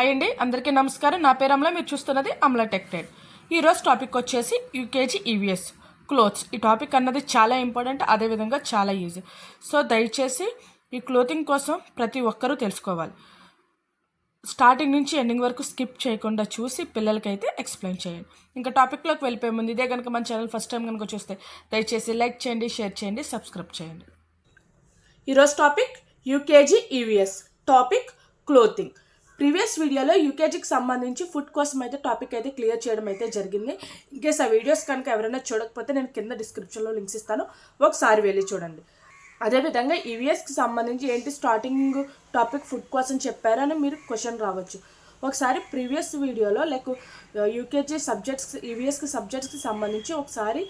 Hi అండి, అందరికీ నమస్కారం. నా పేరు అమల. మీరు చూస్తున్నది అమల టెక్ ట్రెండ్. ఈరోజు టాపిక్ వచ్చేసి యూకేజీ ఈవీఎస్ క్లోత్స్. ఈ టాపిక్ అన్నది చాలా ఇంపార్టెంట్, అదేవిధంగా చాలా ఈజీ. సో దయచేసి ఈ క్లోతింగ్ కోసం ప్రతి ఒక్కరూ తెలుసుకోవాలి. స్టార్టింగ్ నుంచి ఎండింగ్ వరకు స్కిప్ చేయకుండా చూసి పిల్లలకైతే ఎక్స్ప్లెయిన్ చేయండి. ఇంకా టాపిక్లోకి వెళ్ళిపోయే ముందు ఇదే కనుక మన ఛానల్ ఫస్ట్ టైం కనుక చూస్తే దయచేసి లైక్ చేయండి, షేర్ చేయండి, సబ్స్క్రైబ్ చేయండి. ఈరోజు topic UKG EVS topic clothing. Previous వీడియోలో యూకేజీకి సంబంధించి ఫుడ్ కోసం అయితే టాపిక్ అయితే క్లియర్ చేయడం అయితే జరిగింది. ఇన్కేస్ ఆ వీడియోస్ కనుక ఎవరైనా చూడకపోతే నేను కింద డిస్క్రిప్షన్లో లింక్స్ ఇస్తాను, ఒకసారి వెళ్ళి చూడండి. అదేవిధంగా ఈవీఎస్కి సంబంధించి ఏంటి స్టార్టింగ్ టాపిక్ ఫుడ్ కోసం చెప్పారని మీరు క్వశ్చన్ రావచ్చు. ఒకసారి ప్రీవియస్ వీడియోలో యూకేజీ సబ్జెక్ట్స్ ఈవీఎస్కి సబ్జెక్ట్స్కి సంబంధించి ఒకసారి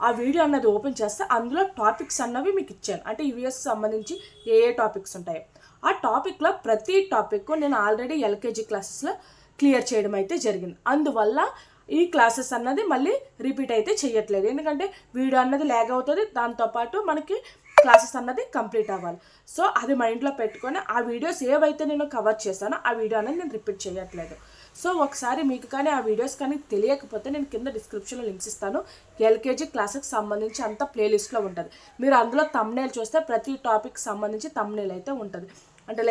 ఆ వీడియో అన్నది ఓపెన్ చేస్తే అందులో టాపిక్స్ అన్నవి మీకు ఇచ్చాను. అంటే ఈవీఎస్కి సంబంధించి ఏ టాపిక్స్ ఉంటాయి ఆ టాపిక్లో ప్రతి టాపిక్ నేను ఆల్రెడీ ఎల్కేజీ క్లాసెస్లో క్లియర్ చేయడం అయితే జరిగింది. అందువల్ల ఈ క్లాసెస్ అన్నది మళ్ళీ రిపీట్ అయితే చేయట్లేదు, ఎందుకంటే వీడియో అన్నది ల్యాగ్ అవుతుంది, దాంతోపాటు మనకి క్లాసెస్ అన్నది కంప్లీట్ అవ్వాలి. సో అది మైండ్లో పెట్టుకొని ఆ వీడియోస్ ఏవైతే నేను కవర్ చేశానో ఆ వీడియో అనేది నేను రిపీట్ చేయట్లేదు. సో ఒకసారి మీకు కానీ ఆ వీడియోస్ కానీ తెలియకపోతే నేను కింద డిస్క్రిప్షన్లో లింక్స్ ఇస్తాను. ఎల్కేజీ క్లాసెస్కి సంబంధించి అంతా ప్లేలిస్ట్లో ఉంటుంది. మీరు అందులో థంబ్నెయిల్ చూస్తే ప్రతి టాపిక్ సంబంధించి థంబ్నెయిల్ అయితే ఉంటుంది. అంటే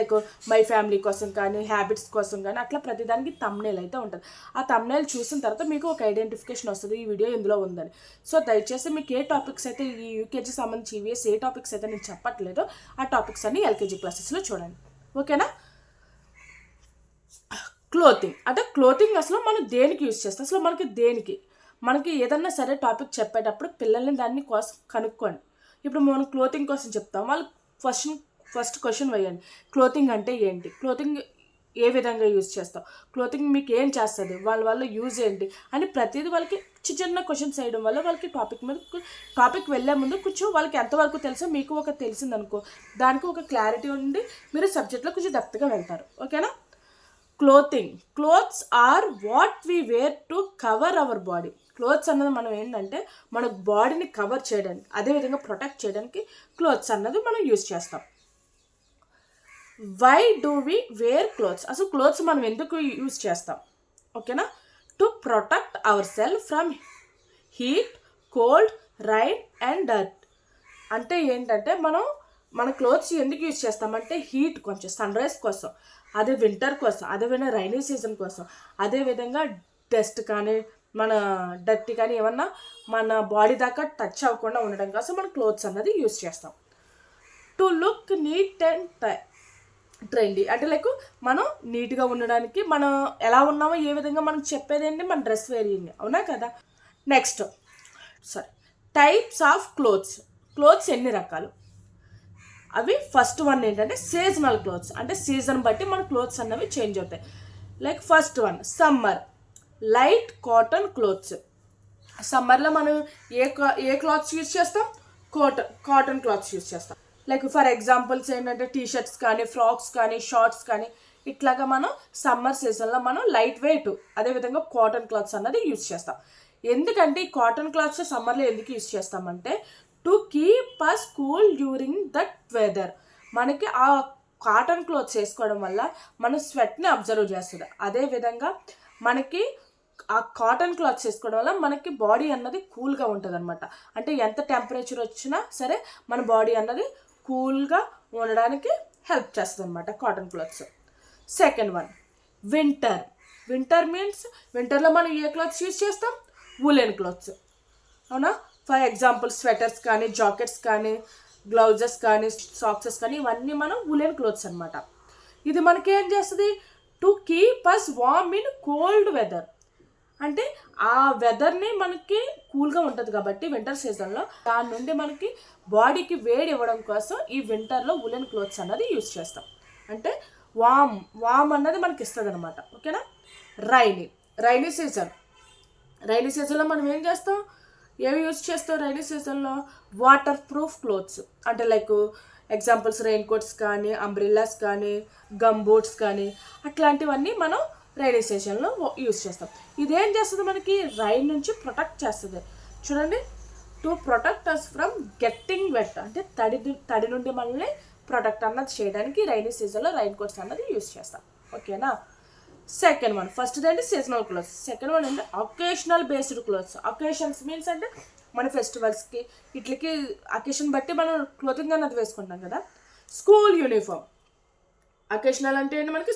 మై ఫ్యామిలీ కోసం కానీ హ్యాబిట్స్ కోసం కానీ అట్లా ప్రతిదానికి థంబ్నెయిల్ అయితే ఉంటుంది. ఆ థంబ్నెయిల్ చూసిన తర్వాత మీకు ఒక ఐడెంటిఫికేషన్ వస్తుంది ఈ వీడియో ఇందులో ఉందని. సో దయచేసి మీకు ఏ టాపిక్స్ అయితే ఈ యూకేజీ సంబంధించి ఈవీఎస్ ఏ టాపిక్స్ అయితే నేను చెప్పట్లేదో ఆ టాపిక్స్ అన్ని ఎల్కేజీ క్లాసెస్లో చూడండి, ఓకేనా. క్లోతింగ్ అంటే క్లోతింగ్ అసలు మనం దేనికి యూజ్ చేస్తాం, అసలు మనకి ఏదన్నా సరే టాపిక్ చెప్పేటప్పుడు పిల్లల్ని దాన్ని కోసం కనుక్కోండి. ఇప్పుడు మనం క్లోతింగ్ కోసం చెప్తాం, వాళ్ళు ఫస్ట్ క్వశ్చన్ వేయండి, క్లోతింగ్ అంటే ఏంటి, క్లోతింగ్ ఏ విధంగా యూజ్ చేస్తాం, క్లోతింగ్ మీకు ఏం చేస్తుంది, వాళ్ళ యూజ్ ఏంటి అని ప్రతిదీ వాళ్ళకి చిన్న క్వశ్చన్స్ వేయడం వల్ల వాళ్ళకి టాపిక్ వెళ్ళే ముందు కొంచెం వాళ్ళకి ఎంతవరకు తెలుసో మీకు ఒక తెలిసిందనుకో దానికి ఒక క్లారిటీ ఉండి మీరు సబ్జెక్ట్లో కొంచెం డెప్త్గా వెళ్తారు, ఓకేనా. Clothes are what we wear to cover our body. Clothes అన్నది మనం ఏంటంటే మన బాడీని కవర్ చేయడానికి అదేవిధంగా ప్రొటెక్ట్ చేయడానికి క్లోత్స్ అన్నది మనం యూజ్ చేస్తాం. Why do we wear clothes, అసలు క్లోత్స్ మనం ఎందుకు యూజ్ చేస్తాం, ఓకేనా. To protect our self from heat, cold, rain and dirt. అంటే ఏంటంటే మన క్లోత్స్ ఎందుకు యూజ్ చేస్తామంటే హీట్ కొంచెం సన్ రైజ్ కోసం, అదే వింటర్ కోసం, అదేవిధంగా రైనీ సీజన్ కోసం, అదేవిధంగా డస్ట్ కానీ మన డర్ట్ కానీ ఏమన్నా మన బాడీ దాకా టచ్ అవ్వకుండా ఉండడం కోసం మన క్లోత్స్ అన్నది యూజ్ చేస్తాం. To look neat and trendy అంటే మనం నీట్గా ఉండడానికి మనం ఎలా ఉన్నామో ఏ విధంగా మనకు చెప్పేది ఏంటి మన డ్రెస్ వేరియింగ్, అవునా కదా. నెక్స్ట్ టైప్స్ ఆఫ్ క్లోత్స్ ఎన్ని రకాలు అవి. ఫస్ట్ వన్ ఏంటంటే సీజనల్ క్లోత్స్, అంటే సీజన్ బట్టి మన క్లోత్స్ అన్నవి చేంజ్ అవుతాయి. First one summer light cotton clothes. సమ్మర్లో మనం ఏ క్లాత్స్ యూజ్ చేస్తాం, కాటన్ క్లాత్స్ యూజ్ చేస్తాం. ఫర్ ఎగ్జాంపుల్స్ ఏంటంటే టీషర్ట్స్ కానీ ఫ్రాక్స్ కానీ షార్ట్స్ కానీ ఇట్లాగా మనం సమ్మర్ సీజన్లో మనం లైట్ వెయిట్ అదేవిధంగా కాటన్ క్లాత్స్ అన్నది యూజ్ చేస్తాం. ఎందుకంటే ఈ కాటన్ క్లాత్స్ సమ్మర్లో ఎందుకు యూజ్ చేస్తామంటే to keep us cool during that weather. మనకి ఆ కాటన్ క్లాత్స్ వేసుకోవడం వల్ల మన స్వెట్ని అబ్జర్వ్ చేస్తుంది, అదేవిధంగా మనకి ఆ కాటన్ క్లాత్స్ వేసుకోవడం వల్ల మనకి బాడీ అన్నది కూల్గా ఉంటుంది అనమాట. అంటే ఎంత టెంపరేచర్ వచ్చినా సరే మన బాడీ అన్నది కూల్గా ఉండడానికి హెల్ప్ చేస్తుంది అనమాట cotton clothes. Second one winter means వింటర్లో మనం ఏ క్లాత్స్ యూజ్ చేస్తాం, వూలెన్ క్లాత్స్, అవునా. ఫర్ ఎగ్జాంపుల్ స్వెటర్స్ కానీ జాకెట్స్ కానీ గ్లౌజెస్ కానీ సాక్సెస్ కానీ ఇవన్నీ మనం వూలెన్ క్లోత్స్ అనమాట. ఇది మనకి ఏం చేస్తుంది, to keep us warm in cold weather. అంటే ఆ వెదర్ని మనకి కూల్గా ఉంటుంది కాబట్టి వింటర్ సీజన్లో దాని నుండి మనకి బాడీకి వేడి ఇవ్వడం కోసం ఈ వింటర్లో వూలెన్ క్లోత్స్ అన్నది యూజ్ చేస్తాం. అంటే వామ్ అన్నది మనకి ఇస్తుంది అనమాట, ఓకేనా. రైనీ సీజన్లో మనం ఏం చేస్తాం, ఏవి యూజ్ చేస్తాం రైనీ సీజన్లో, వాటర్ ప్రూఫ్ క్లోత్స్. అంటే ఎగ్జాంపుల్స్ రెయిన్ కోట్స్ కానీ అంబ్రెల్లాస్ కానీ గమ్ బూట్స్ కానీ అట్లాంటివన్నీ మనం రైనీ సీజన్లో యూజ్ చేస్తాం. ఇదేం చేస్తుంది, మనకి రైన్ నుంచి ప్రొటెక్ట్ చేస్తుంది. చూడండి, to protect us from getting wet, అంటే తడి నుండి మనల్ని ప్రొటెక్ట్ అన్నది చేయడానికి రైనీ సీజన్లో రైన్ కోట్స్ అన్నది యూజ్ చేస్తాం, ఓకేనా. సెకండ్ వన్, ఫస్ట్ అంటే సీజనల్ క్లోత్స్, సెకండ్ వన్ అంటే occasional based clothes. Occasions means అంటే మన ఫెస్టివల్స్కి ఇట్లకి అకేషన్ బట్టి మనం క్లోతింగ్ అన్నది వేసుకుంటాం కదా. స్కూల్ యూనిఫామ్, అకేషనల్ అంటే ఏంటి మనకి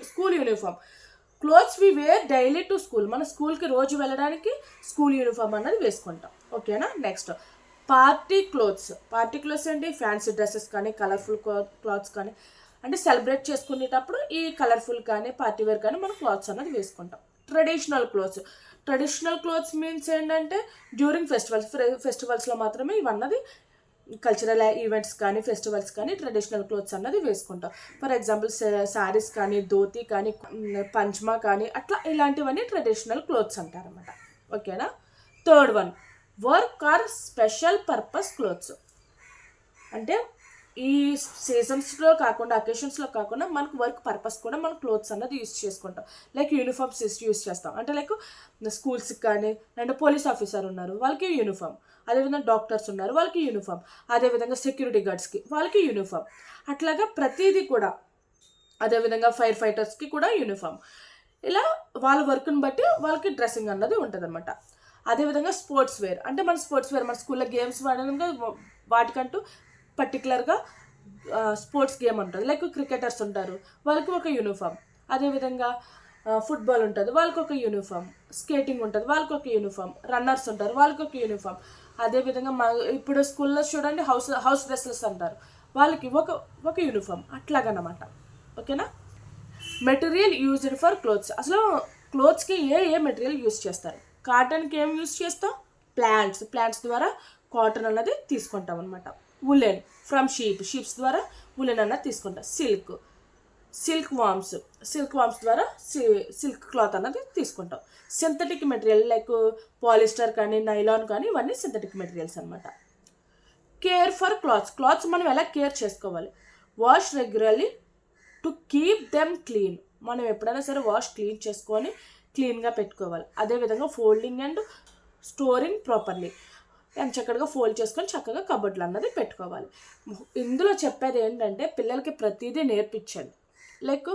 school uniform. Clothes we wear daily to school, మన స్కూల్కి రోజు వెళ్ళడానికి స్కూల్ యూనిఫామ్ అన్నది వేసుకుంటాం. ఓకేనా. Next party clothes. Party clothes ఏంటి, ఫ్యాన్సీ డ్రెస్సెస్ కానీ కలర్ఫుల్ క్లాత్స్ కానీ, అంటే సెలబ్రేట్ చేసుకునేటప్పుడు ఈ కలర్ఫుల్ కానీ పార్టీ వేర్ కానీ మనం క్లాత్స్ అన్నది వేసుకుంటాం. Traditional clothes, traditional clothes means ఏంటంటే డ్యూరింగ్ ఫెస్టివల్స్లో మాత్రమే ఇవన్నది కల్చరల్ ఈవెంట్స్ కానీ ఫెస్టివల్స్ కానీ ట్రెడిషనల్ క్లోత్స్ అన్నది వేసుకుంటాం. ఫర్ ఎగ్జాంపుల్ శారీస్ కానీ ధోతి కానీ పంచమా కానీ అట్లా ఇలాంటివన్నీ ట్రెడిషనల్ క్లోత్స్ అంటారన్నమాట. ఓకేనా. Third one, work or special purpose clothes. అంటే ఈ సీజన్స్లో కాకుండా అకేషన్స్లో కాకుండా మనకు వర్క్ పర్పస్ కూడా మనం క్లోత్స్ అన్నది యూస్ చేసుకుంటాం. లైక్ యూనిఫామ్స్ యూస్ చేస్తాం. అంటే లైక్ స్కూల్స్కి కానీ, అండ్ పోలీస్ ఆఫీసర్ ఉన్నారు వాళ్ళకి యూనిఫామ్, అదేవిధంగా డాక్టర్స్ ఉన్నారు వాళ్ళకి యూనిఫామ్, అదేవిధంగా సెక్యూరిటీ గార్డ్స్కి వాళ్ళకి యూనిఫామ్, అట్లాగా ప్రతిదీ కూడా. అదేవిధంగా ఫైర్ ఫైటర్స్కి కూడా యూనిఫామ్. ఇలా వాళ్ళ వర్క్ని బట్టి వాళ్ళకి డ్రెస్సింగ్ అన్నది ఉంటుంది అనమాట. అదేవిధంగా స్పోర్ట్స్ వేర్, అంటే మన స్పోర్ట్స్ వేర్ మన స్కూల్లో గేమ్స్ వాటికంటూ పర్టికులర్గా స్పోర్ట్స్ గేమ్ ఉంటుంది. లైక్ క్రికెటర్స్ ఉంటారు వాళ్ళకి ఒక యూనిఫామ్, అదేవిధంగా ఫుట్బాల్ ఉంటుంది వాళ్ళకి ఒక యూనిఫామ్, స్కేటింగ్ ఉంటుంది వాళ్ళకి ఒక యూనిఫామ్, రన్నర్స్ ఉంటారు వాళ్ళకి ఒక యూనిఫామ్. అదేవిధంగా ఇప్పుడు స్కూల్లో చూడండి హౌస్ డ్రెస్సెస్ అంటారు వాళ్ళకి ఒక యూనిఫామ్, అట్లాగనమాట. ఓకేనా. Material used for clothes. అసలు క్లోత్స్కి ఏ మెటీరియల్ యూజ్ చేస్తారు? కాటన్కి ఏం యూజ్ చేస్తాం? ప్లాంట్స్ ద్వారా కాటన్ అన్నది తీసుకుంటాం అనమాట. ఉలెన్ ఫ్రమ్ షీప్స్ ద్వారా ఉలెన్ అన్నది తీసుకుంటాం. సిల్క్ వామ్స్ ద్వారా సిల్క్ క్లాత్ అన్నది తీసుకుంటాం. సింథటిక్ మెటీరియల్ లైక్ పాలిస్టర్ కానీ నైలాన్ కానీ ఇవన్నీ సింథటిక్ మెటీరియల్స్ అనమాట. కేర్ ఫర్ క్లాత్స్ మనం ఎలా కేర్ చేసుకోవాలి? Wash regularly to keep them clean. మనం ఎప్పుడైనా సరే క్లీన్ చేసుకొని క్లీన్గా పెట్టుకోవాలి. అదేవిధంగా ఫోల్డింగ్ అండ్ స్టోరింగ్ ప్రాపర్లీ, చక్కగా ఫోల్డ్ చేసుకొని చక్కగా కబోర్డ్లు అన్నది పెట్టుకోవాలి. ఇందులో చెప్పేది ఏంటంటే పిల్లలకి ప్రతిదీ నేర్పించండి. లైక్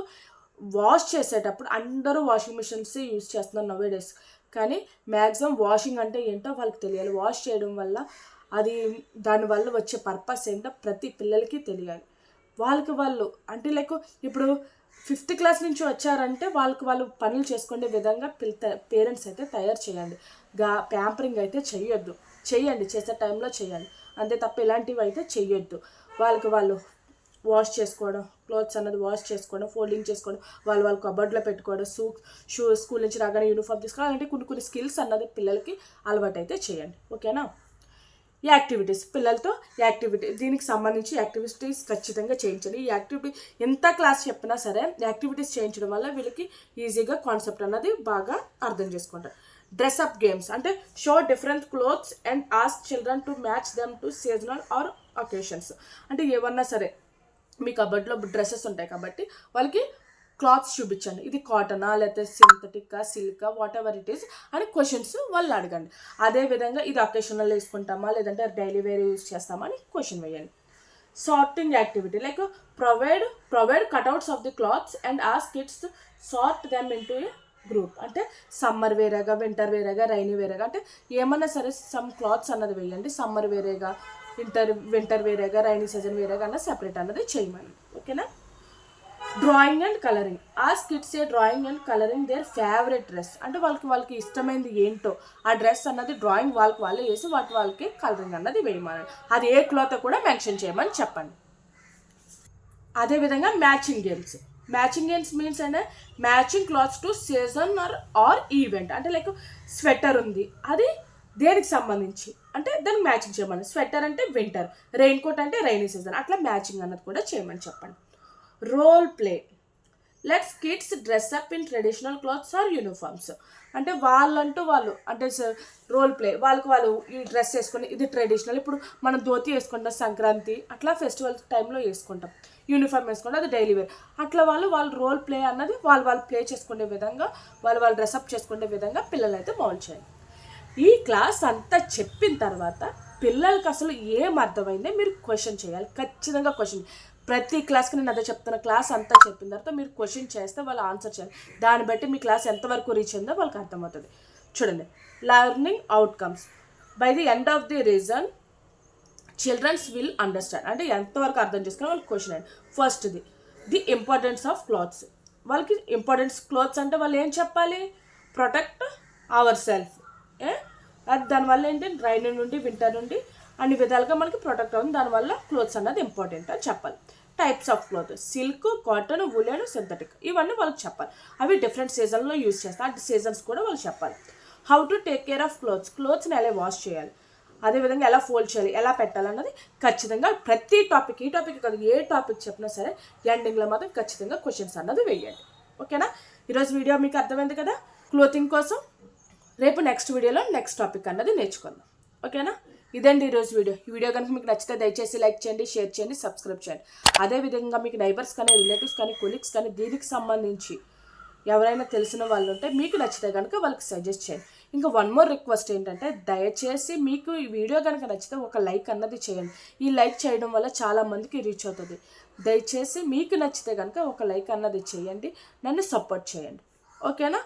వాష్ చేసేటప్పుడు అందరూ వాషింగ్ మిషన్స్ యూజ్ చేస్తున్నారు నవ్ డేస్, కానీ మ్యాక్సిమం వాషింగ్ అంటే ఏంటో వాళ్ళకి తెలియాలి. వాష్ చేయడం వల్ల దానివల్ల వచ్చే పర్పస్ ఏంటో ప్రతి పిల్లలకి తెలియాలి. వాళ్ళు అంటే లైక్ ఇప్పుడు 5th క్లాస్ నుంచి వచ్చారంటే వాళ్ళు పనులు చేసుకునే విధంగా పేరెంట్స్ అయితే తయారు చేయండి. ప్యాంపరింగ్ అయితే చేయండి చేసే టైంలో చేయండి, అంతే తప్ప ఇలాంటివి అయితే చెయ్యొద్దు. వాళ్ళు వాష్ చేసుకోవడం, క్లాత్స్ అన్నది వాష్ చేసుకోవడం, ఫోల్డింగ్ చేసుకోవడం, వాళ్ళు కబోర్డ్లో పెట్టుకోవడం, స్కూల్ నుంచి రాగానే యూనిఫామ్ తీసుకోవడం, అలాంటి కొన్ని స్కిల్స్ అన్నది పిల్లలకి అలవాటు అయితే చేయండి. ఓకేనా. యాక్టివిటీస్, పిల్లలతో దీనికి సంబంధించి యాక్టివిటీస్ ఖచ్చితంగా చేయించండి. ఈ యాక్టివిటీ ఎంత క్లాస్ చెప్పినా సరే యాక్టివిటీస్ చేయించడం వల్ల వీళ్ళకి ఈజీగా కాన్సెప్ట్ అన్నది బాగా అర్థం చేసుకుంటారు. డ్రెస్అప్ గేమ్స్, అంటే show different clothes and ask children to match them to seasonal or occasions. అంటే ఏమన్నా సరే మీ కబోర్డ్లో డ్రెస్సెస్ ఉంటాయి కాబట్టి వాళ్ళకి క్లాత్స్ చూపించండి. ఇది కాటనా లేకపోతే సింథటికా సిల్కా వాట్ ఎవర్ ఇట్ ఈస్ అని క్వశ్చన్స్ వాళ్ళు అడగండి. అదేవిధంగా ఇది అకేషనల్ వేసుకుంటామా లేదంటే డైలీ వేర్ యూజ్ చేస్తామా అని క్వశ్చన్ వేయండి. Sorting activity, like provide cutouts of the clothes and ask kids sort them into A group. అంటే సమ్మర్ వేరేగా, వింటర్ వేరేగా, రైనీ వేరేగా, అంటే ఏమన్నా సరే సమ్ క్లాత్స్ అన్నది వేయండి. సమ్మర్ వేరేగా, వింటర్ వేరేగా, రైనీ సీజన్ వేరేగా అన్న సెపరేట్ అన్నది చేయమని. ఓకేనా. Drawing and colouring, ask kids A drawing and colouring there favourite dress. అంటే వాళ్ళకి ఇష్టమైనది ఏంటో ఆ డ్రెస్ అన్నది డ్రాయింగ్ వాళ్ళే వేసి వాళ్ళకి కలరింగ్ అన్నది వేయమని, అది ఏ క్లాత్ కూడా మెన్షన్ చేయమని చెప్పండి. అదేవిధంగా మ్యాచింగ్ గేమ్స్ మీన్స్ అంటే matching clothes to season are event. అంటే లైక్ స్వెటర్ ఉంది, అది దేనికి సంబంధించి అంటే దానికి మ్యాచింగ్ చేయమని. స్వెటర్ అంటే వింటర్, రెయిన్ కోట్ అంటే రైనీ సీజన్, అట్లా మ్యాచింగ్ అన్నది కూడా చేయమని చెప్పండి. Role play, let's kids dress up in traditional clothes or uniforms. అంటే వాళ్ళు అంటే రోల్ ప్లే, వాళ్ళు ఈ డ్రెస్ వేసుకొని ఇది ట్రెడిషనల్. ఇప్పుడు మనం ధోతి వేసుకుంటాం సంక్రాంతి అట్లా ఫెస్టివల్ టైంలో వేసుకుంటాం, యూనిఫామ్ వేసుకుంటాం అది డైలీ వేర్. అట్లా వాళ్ళు రోల్ ప్లే అన్నది వాళ్ళు ప్లే చేసుకునే విధంగా వాళ్ళు డ్రెస్అప్ చేసుకునే విధంగా పిల్లలు అయితే మౌల్డ్ చేయండి. ఈ క్లాస్ అంతా చెప్పిన తర్వాత పిల్లలకి అసలు ఏం అర్థమైందో మీరు క్వశ్చన్ చేయాలి. ఖచ్చితంగా క్వశ్చన్ ప్రతి క్లాస్కి నేను అదే చెప్తున్న, క్లాస్ అంతా చెప్పిన తర్వాత మీరు క్వశ్చన్ చేస్తే వాళ్ళు ఆన్సర్ చేయాలి. దాన్ని బట్టి మీ క్లాస్ ఎంతవరకు రీచ్ అయిందో వాళ్ళకి అర్థమవుతుంది. చూడండి, learning outcomes by the end of the reason children's will understand. అంటే ఎంతవరకు అర్థం చేసుకుని వాళ్ళకి క్వశ్చన్ అండి. ఫస్ట్ది ది ఇంపార్టెన్స్ ఆఫ్ క్లాత్స్. వాళ్ళకి ఇంపార్టెన్స్ క్లాత్స్ అంటే వాళ్ళు ఏం చెప్పాలి, ప్రొటెక్ట్ అవర్ సెల్ఫ్. అది దానివల్ల ఏంటి, రైన్ నుండి వింటర్ నుండి అన్ని విధాలుగా మనకి ప్రొటెక్ట్ అవుతుంది. దానివల్ల క్లోత్స్ అన్నది ఇంపార్టెంట్ అని చెప్పాలి. Types of cloth, silk, cotton, woollen, synthetic, ఇవన్నీ వాళ్ళకి చెప్పాలి. అవి డిఫరెంట్ సీజన్లో యూజ్ చేస్తారు. ఆ సీజన్స్ కూడా వాళ్ళు చెప్పాలి. How to take care of clothes, క్లోత్స్ని ఎలా వాష్ చేయాలి, అదేవిధంగా ఎలా ఫోల్డ్ చేయాలి, ఎలా పెట్టాలన్నది ఖచ్చితంగా ప్రతి టాపిక్, ఈ టాపిక్ కాదు ఏ టాపిక్ చెప్పినా సరే ఎండింగ్లో మాత్రం ఖచ్చితంగా క్వశ్చన్స్ అన్నది వేయండి. ఓకేనా? ఈరోజు వీడియో మీకు అర్థమైంది కదా. క్లోతింగ్ కోసం రేపు నెక్స్ట్ వీడియోలో నెక్స్ట్ టాపిక్ అన్నది నేర్చుకుందాం. ఓకేనా? ఇదండి ఈరోజు వీడియో. ఈ వీడియో కనుక మీకు నచ్చితే దయచేసి లైక్ చేయండి, షేర్ చేయండి, సబ్స్క్రైబ్ చేయండి. అదేవిధంగా మీకు నైబర్స్ కానీ, రిలేటివ్స్ కానీ, కొలీగ్స్ కానీ దీనికి సంబంధించి ఎవరైనా తెలిసిన వాళ్ళు ఉంటే మీకు నచ్చితే కనుక వాళ్ళకి సజెస్ట్ చేయండి. ఇంకా వన్ మోర్ రిక్వెస్ట్ ఏంటంటే, దయచేసి మీకు ఈ వీడియో కనుక నచ్చితే ఒక లైక్ అన్నది చేయండి. ఈ లైక్ చేయడం వల్ల చాలామందికి రీచ్ అవుతుంది. దయచేసి మీకు నచ్చితే కనుక ఒక లైక్ అన్నది చేయండి, నన్ను సపోర్ట్ చేయండి. ఓకేనా?